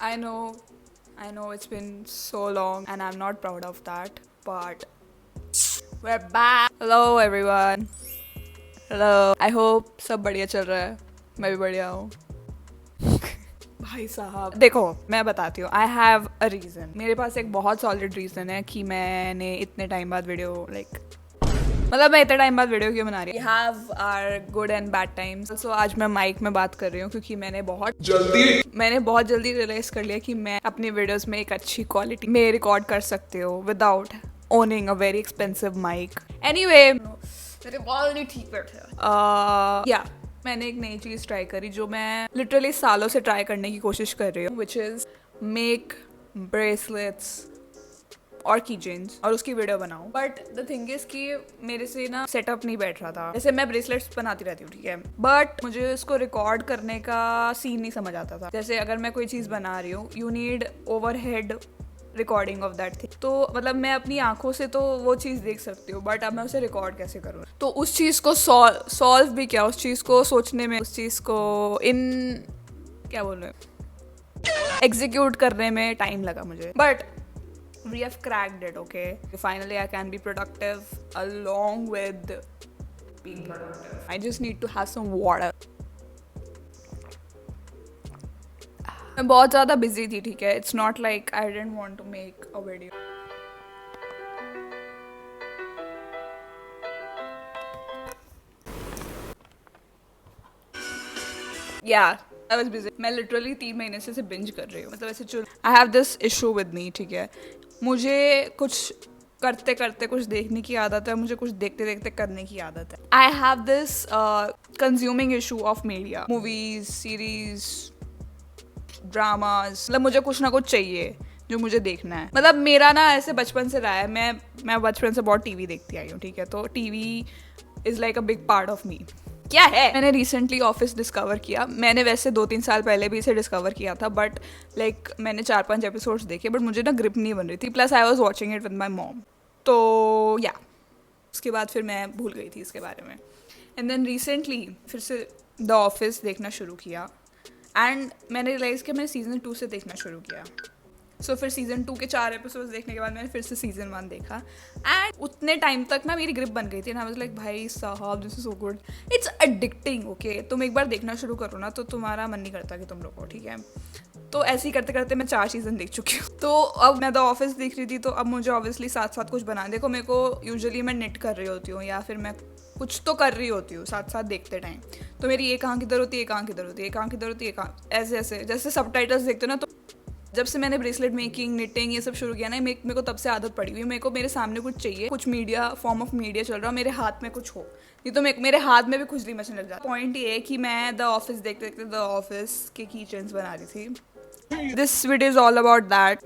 I know, I know it's been so long and I'm not proud of that, but we're back. Hello everyone. Hello. I hope सब बढ़िया चल रहा है. मैं भी बढ़िया हूँ. भाई साहब देखो मैं बताती हूँ. I have a reason. मेरे पास एक बहुत सॉलिड रीज़न है कि मैंने इतने टाइम बाद वीडियो मतलब मैं इतने टाइम बाद वीडियो क्यों बना रही हूँ. We have our good and bad times. So आज मैं माइक में बात कर रही हूँ क्योंकि मैंने बहुत जल्दी रियलाइज कर लिया कि मैं अपनी वीडियोस में एक अच्छी क्वालिटी में रिकॉर्ड कर सकती हूँ without owning a very expensive mic. Anyway मेरे बाल नहीं ठीक बैठे. या मैंने एक नई चीज़ ट्राई करी जो मैं लिटरली सालों से ट्राई करने की कोशिश कर रही हूँ, विच इज़ मेक ब्रेसलेट्स और की चेन्स और उसकी वीडियो बनाऊं. बट द थिंग इज कि मेरे से ना सेटअप नहीं बैठ रहा था. जैसे मैं ब्रेसलेट्स बनाती रहती हूँ, ठीक है, बट मुझे उसको रिकॉर्ड करने का सीन नहीं समझ आता था. जैसे अगर मैं कोई चीज़ बना रही हूँ, you need overhead recording of that thing. तो मतलब मैं अपनी आंखों से तो वो चीज़ देख सकती हूँ, बट अब मैं उसे रिकॉर्ड कैसे करूँ. तो उस चीज़ को सॉल्व भी क्या, उस चीज़ को सोचने में, उस चीज़ को क्या बोल रहे एग्जीक्यूट करने में टाइम लगा मुझे. But we have cracked it, okay? Finally I can be productive along with being productive. I just need to have some water. मैं बहुत ज़्यादा busy थी, ठीक है. It's not like I didn't want to make a video. Yeah, I was busy. मैं literally 3 महीने से binge कर रही हूँ. मतलब ऐसे चल. I have this issue with me, ठीक है. मुझे कुछ करते करते कुछ देखने की आदत है, मुझे कुछ देखते देखते करने की आदत है. I have this consuming issue of media, movies, series, dramas. मतलब मुझे कुछ ना कुछ चाहिए जो मुझे देखना है. मतलब मेरा ना ऐसे बचपन से रहा है. मैं बचपन से बहुत टीवी देखती आई हूँ, ठीक है. तो TV is like a big part of me. क्या है, मैंने रिसेंटली ऑफिस डिस्कवर किया. मैंने वैसे 2-3 साल पहले भी इसे डिस्कवर किया था, बट मैंने 4-5 एपिसोड्स देखे, बट मुझे ना ग्रिप नहीं बन रही थी. Plus I was watching it with my mom. तो या उसके बाद फिर मैं भूल गई थी इसके बारे में. एंड देन रिसेंटली फिर से द ऑफिस देखना शुरू किया एंड मैंने रियलाइज़ किया मैंने सीज़न 2 से देखना शुरू किया. सो फिर सीज़न 2 के 4 एपिसोड्स देखने के बाद मैंने फिर से सीज़न 1 देखा एंड उतने टाइम तक ना मेरी ग्रिप बन गई थी. एंड आई वाज लाइक भाई साहब this is so good. It's addicting. Okay, तुम एक बार देखना शुरू करो ना तो तुम्हारा मन नहीं करता कि तुम रोको, ठीक है. तो ऐसे ही करते करते मैं 4 सीज़न देख चुकी हूँ. तो अब मैं द ऑफिस देख रही थी, तो अब मुझे ऑब्वियसली साथ साथ कुछ बना. देखो मेरे को यूजुअली मैं निट कर रही होती हूँ या फिर मैं कुछ तो कर रही होती हूँ साथ साथ देखते टाइम. तो मेरी एक आँख इधर होती है, एक आँख इधर होती है, एक आँख इधर होती है, एक आँख ऐसे ऐसे जैसे सबटाइटल्स देखते हो ना. तो जब से मैंने ब्रेसलेट मेकिंग, निटिंग ये सब शुरू किया ना, मेरे को तब से आदत पड़ी हुई. मेरे को मेरे सामने कुछ चाहिए, कुछ मीडिया, फॉर्म ऑफ मीडिया चल रहा हो, मेरे हाथ में कुछ हो. ये तो मेरे हाथ में भी खुजली मचने लग जाती. पॉइंट ये है कि मैं द ऑफिस देखते देखते द ऑफिस के की चेन्स बना रही थी. This video is all about that.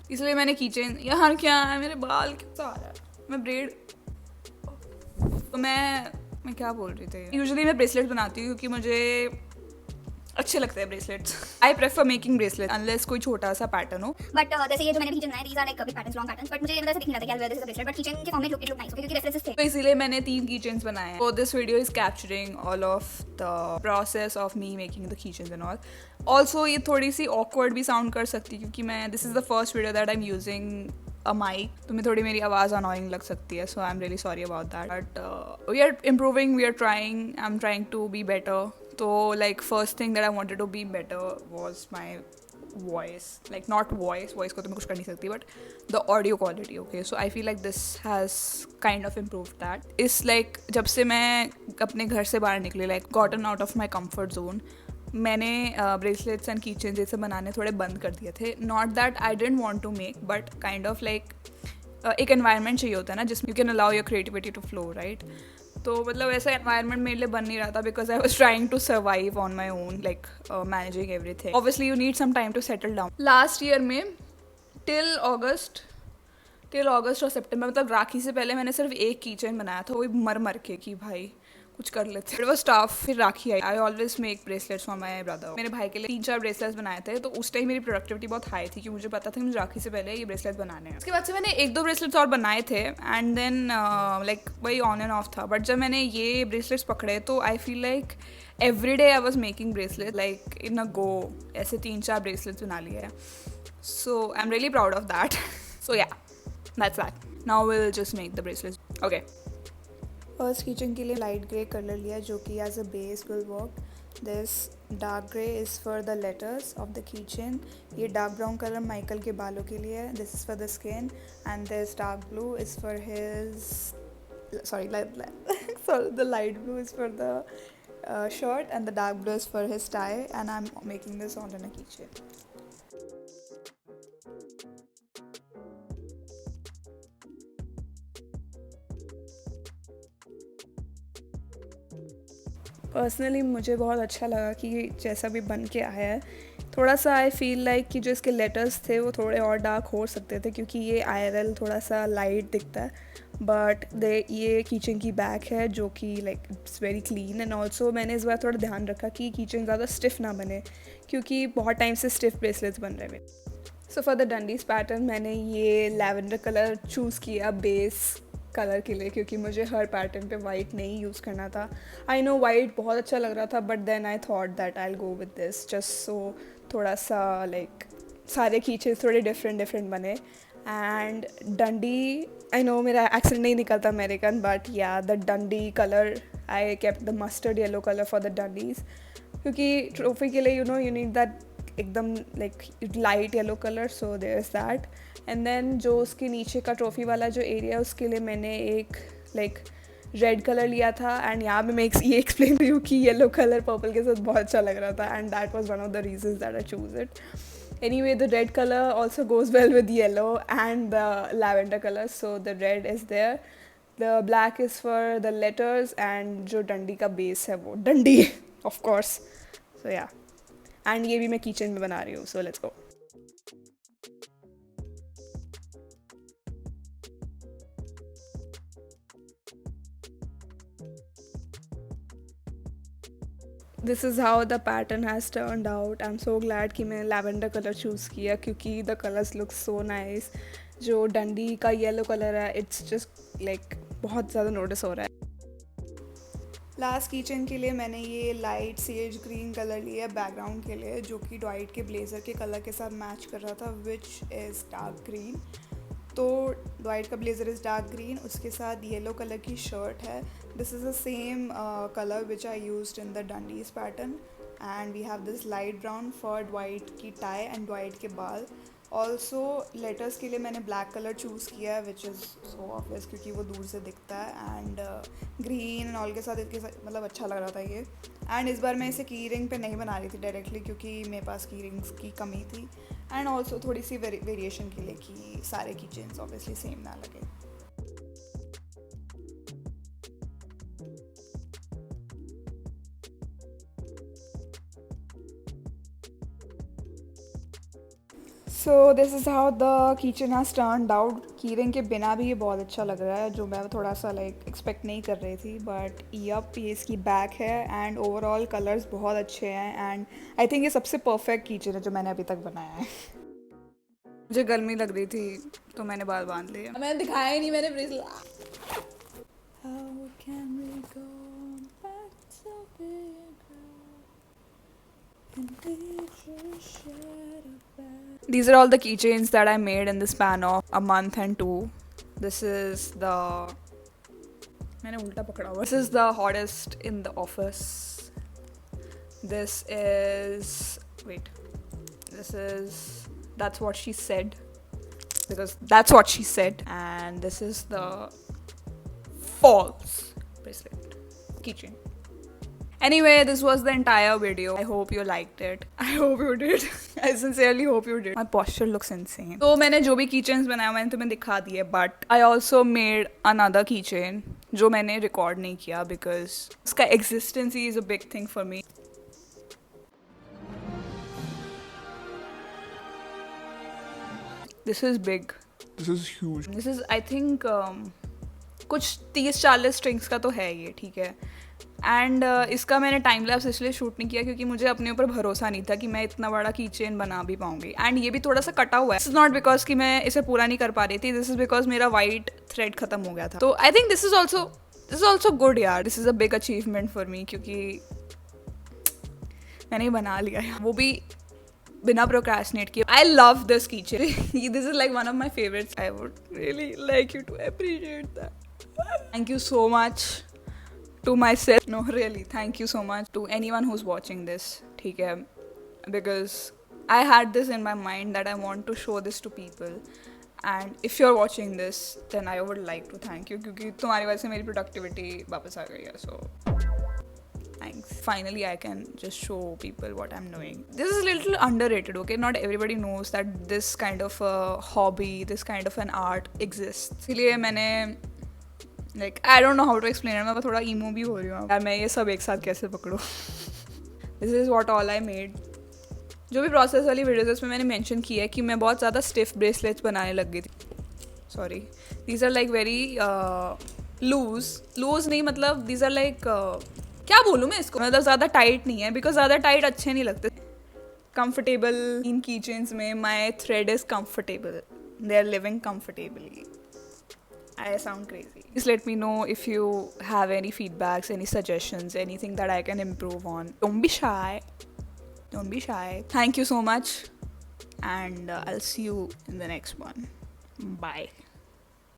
इसलिए मैंने की चेन. यार क्या है, मेरे बाल कितना आ रहा है. मैं ब्रेड तो मैं क्या बोल रही थी. यूजुअली मैं ब्रेसलेट बनाती हूँ क्योंकि मुझे अच्छे लगते हैं bracelets. I prefer making bracelet unless कोई छोटा सा पैटर्न हो. बट जैसे ये जो मैंने कीचेन बनाए, these are like big patterns, long patterns, but मुझे मतलब ऐसे दिख नहीं रहा था कि this is a bracelet, but keychain के फॉर्म में look it look nice, क्योंकि रेफरेंसेस थे. तो इसीलिए मैंने 3 की चेन्स बनाए हैं. So this video is capturing all of the process of me making the key chains and all. Also ये थोड़ी सी ऑकवर्ड भी साउंड कर सकती है क्योंकि मैं this is the first video that I am using a mic. तुम्हें थोड़ी मेरी आवाज़ अनोइंग लग सकती है, so I am really sorry about that. But we are improving, we are trying, I am trying to be better. तो like first thing that I wanted to be better was my voice. Like not voice को तो मैं कुछ कर नहीं सकती, but the audio quality. Okay, so I feel like this has kind of improved that. It's like जब से मैं अपने घर से बाहर निकली, like gotten out of my comfort zone, मैंने ब्रेसलेट्स एंड की चेन्स जैसे बनाने थोड़े बंद कर दिए थे. Not that I didn't want to make, but kind of like एक एनवायरनमेंट चाहिए होता है ना जिसमें you can allow your creativity to flow, right. तो मतलब ऐसा एनवायरनमेंट मेरे लिए बन नहीं रहा था because I was trying to survive on my own, like managing everything. Obviously you need some time to settle down. Last year में टिल अगस्त और सितंबर, मतलब राखी से पहले मैंने सिर्फ एक की चेन बनाया था, वो भी मर के कि भाई कुछ कर लेते। It was tough. फिर राखी आई। I always make bracelets for my brother. मेरे भाई के लिए 3-4 ब्रेसलेट्स बनाए थे, तो उस टाइम मेरी प्रोडक्टिविटी बहुत हाई थी, क्योंकि मुझे पता था कि मुझे राखी से पहले ये ब्रेसलेट बनाने हैं। उसके बाद से मैंने 1-2 ब्रेसलेट्स और बनाए थे, एंड देन लाइक वही ऑन एंड ऑफ था। बट जब मैंने ये ब्रेसलेट्स पकड़े तो I feel like every day I was making bracelet, like in a go ऐसे 3-4 ब्रेसलेट्स बना लिए हैं। So I am really proud of that. So yeah, that's that. Now will just make the bracelets. Okay, first kitchen के लिए light grey colour लिया, जो कि as a base will work. This dark grey is for the letters of the kitchen. ये dark brown colour Michael के बालों के लिए है। This is for the skin, and this dark blue is for his sorry the light blue is for the shirt, and the dark blue is for his tie, and I'm making this all in a keychain. Personally मुझे बहुत अच्छा लगा कि जैसा भी बन के आया है। थोड़ा सा आई फील लाइक कि जो इसके लेटर्स थे वो थोड़े और डार्क हो सकते थे, क्योंकि ये IRL थोड़ा सा लाइट दिखता है। बट ये किचन की बैग है जो कि like it's very clean, and also मैंने इस बार थोड़ा ध्यान रखा कि किचन ज़्यादा स्टिफ ना बने, क्योंकि बहुत टाइम से स्टिफ ब्रेसलेट्स बन रहे हैं। So for the Dundies pattern मैंने ये लैवेंडर कलर चूज़ किया बेस कलर के लिए, क्योंकि मुझे हर पैटर्न पे वाइट नहीं यूज़ करना था। आई नो वाइट बहुत अच्छा लग रहा था, but then I thought that I will go with this just so थोड़ा सा लाइक सारे कीचेस थोड़े डिफरेंट बने। एंड डंडी, आई नो मेरा एक्सेंट नहीं निकलता American, but yeah the Dundie colour I kept the mustard yellow colour for the Dundies, क्योंकि ट्रॉफी के लिए यू नीड दैट एकदम like light yellow colour, so there is that. And then जो उसके नीचे का ट्रॉफी वाला जो एरिया है उसके लिए मैंने एक लाइक रेड कलर लिया था, एंड यहाँ पे मैं ये एक्सप्लेन करूँ कि येलो कलर पर्पल के साथ बहुत अच्छा लग रहा था, and that was one of the reasons that I choose it. Anyway, the red color also goes well with yellow and the lavender color, so the red is there. The black is for the letters, and जो डंडी का base है वो डंडी of course. So yeah, and ये भी मैं kitchen में बना रही हूँ, so let's go. This is how the pattern has turned out. I'm so glad कि मैंने lavender color choose किया, क्योंकि the colors look so nice. जो डंडी का येलो कलर है it's just like बहुत ज़्यादा नोटिस हो रहा है। लास्ट किचन के लिए मैंने ये लाइट सेज ग्रीन कलर लिया बैकग्राउंड के लिए, जो कि ड्वाइट के ब्लेज़र के कलर के साथ मैच कर रहा था, विच इज़ डार्क ग्रीन। तो ड्वाइट का ब्लेज़र इज़ डार्क ग्रीन, उसके साथ येलो कलर की शर्ट है। This is the same colour which I used in the Dundies pattern, and we have this light brown for Dwight की tie and Dwight के बाल। Also letters के लिए मैंने ब्लैक कलर चूज़ किया है, विच इज़ सो ऑब्वियस क्योंकि वो दूर से दिखता है, एंड ग्रीन एंड ऑल के साथ मतलब अच्छा लग रहा था ये। एंड इस बार मैं इसे की रिंग पे नहीं बना रही थी डायरेक्टली, क्योंकि मेरे पास की रिंग्स की कमी थी, एंड ऑल्सो थोड़ी सी वेरिएशन के लिए कि सारे की चेन्स ऑब्वियसली सेम ना लगे। So this is how the kitchen has turned out. Keyring के बिना भी ये बहुत अच्छा लग रहा है, जो मैं थोड़ा सा लाइक एक्सपेक्ट नहीं कर रही थी, बट यप ये इसकी बैक है, एंड ओवरऑल कलर्स बहुत अच्छे हैं, एंड आई थिंक ये सबसे परफेक्ट किचन है जो मैंने अभी तक बनाया है। मुझे गर्मी लग रही थी तो मैंने बाल बांध लिया। मैंने दिखाया ही नहीं, मैंने bracelet. These are all the keychains that I made in the span of a month and 2. This is the मैंने उल्टा पकड़ा हुआ। This is the hottest in the office. This is that's what she said, because that's what she said. And this is the false bracelet keychain. Anyway, this was the entire video. I hope you liked it. I hope you did. I sincerely hope you did. My posture looks insane. तो मैंने जो भी keychains बनाया मैंने तुम्हें दिखा दिए, but I also made another keychain जो मैंने record नहीं किया because उसका existence is a big thing for me. This is big. This is huge. This is I think कुछ 30-40 strings का तो है ये, ठीक है, एंड इसका मैंने टाइम लैप्स इसलिए शूट नहीं किया क्योंकि मुझे अपने ऊपर भरोसा नहीं था कि मैं इतना बड़ा की चेन बना भी पाऊंगी. एंड ये भी थोड़ा सा कटा हुआ है. दिस इज नॉट बिकॉज कि मैं इसे पूरा नहीं कर पा रही थी. दिस इज बिकॉज मेरा वाइट थ्रेड खत्म हो गया था. तो I think this is also good यार. This is a big achievement for me क्योंकि मैंने बना लिया है, वो भी बिना प्रोक्रेस्टिनेट किए. I love this keychain. This is like one of my favourites. I would really like you to appreciate that. Thank you so much to myself. No, really, thank you so much to anyone who's watching this. ठीक है, because I had this in my mind that I want to show this to people. And if you're watching this, then I would like to thank you क्योंकि तुम्हारी वजह से मेरी productivity वापस आ गई है. So thanks. Finally, I can just show people what I'm doing. This is a little underrated, okay? Not everybody knows that this kind of a hobby, this kind of an art exists. इसलिए मैंने like I don't know how to explain it. मैं थोड़ा ईमो भी हो रही हूँ यार. मैं ये सब एक साथ कैसे पकड़ूँ. This is what all I made. जो भी प्रोसेस वाली वीडियोज उसमें मैंने मेंशन किया है कि मैं बहुत ज़्यादा स्टिफ ब्रेसलेट्स बनाने लग गई थी. Sorry, these are like very loose नहीं, मतलब दीज आर लाइक क्या बोलूँ मैं इसको, मतलब ज़्यादा टाइट नहीं है बिकॉज ज़्यादा टाइट अच्छे नहीं लगते. कंफर्टेबल इन की चेन्स में my thread is comfortable. They are living comfortably. I sound crazy. Please let me know if you have any feedbacks, any suggestions, anything that I can improve on. Don't be shy. Don't be shy. Thank you so much. And I'll see you in the next one. Bye.